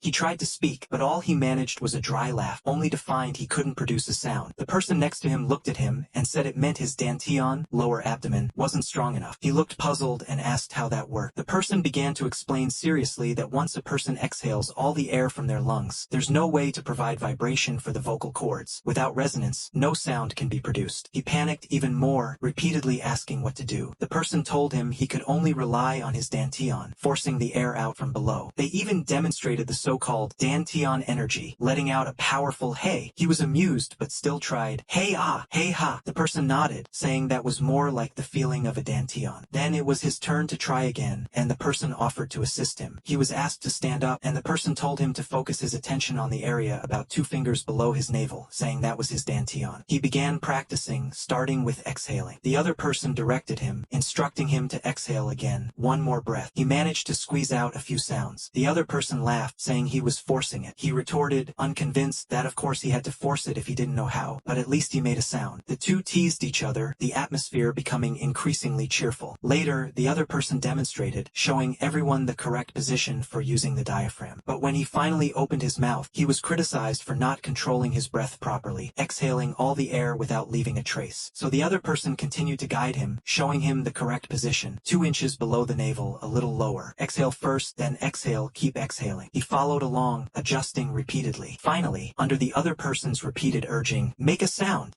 He tried to speak, but all he managed was a dry laugh, only to find he couldn't produce a sound. The person next to him looked at him and said it meant his dantian, lower abdomen, wasn't strong enough. He looked puzzled and asked how that worked. The person began to explain seriously that once a person exhales all the air from their lungs, there's no way to provide vibration for the vocal cords. Without resonance, no sound can be produced. He panicked even more, repeatedly asking what to do. The person told him he could only rely on his dantian, forcing the air out from below. They even demonstrated the so-called dantian energy, letting out a powerful hey. He was amused but still tried, hey ah, hey ha. The person nodded, saying that was more like the feeling of a dantian. Then it was his turn to try again, and the person offered to assist him. He was asked to stand up, and the person told him to focus his attention on the area about 2 fingers below his navel, saying that was his dantian. He began practicing, starting with exhaling. The other person directed him, instructing him to exhale again, 1 more breath. He managed to squeeze out a few sounds. The other person laughed, saying he was forcing it. He retorted, unconvinced, that of course he had to force it if he didn't know how, but at least he made a sound. The two teased each other, the atmosphere becoming increasingly cheerful. Later, the other person demonstrated, showing everyone the correct position for using the diaphragm. But when he finally opened his mouth, he was criticized for not controlling his breath properly, exhaling all the air without leaving a trace. So the other person continued to guide him, showing him the correct position, 2 inches below the navel, a little lower. Exhale first, then exhale, keep exhaling. He followed along, adjusting repeatedly. Finally, under the other person's repeated urging, make a sound,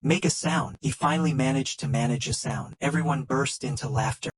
he finally managed to manage a sound. Everyone burst into laughter.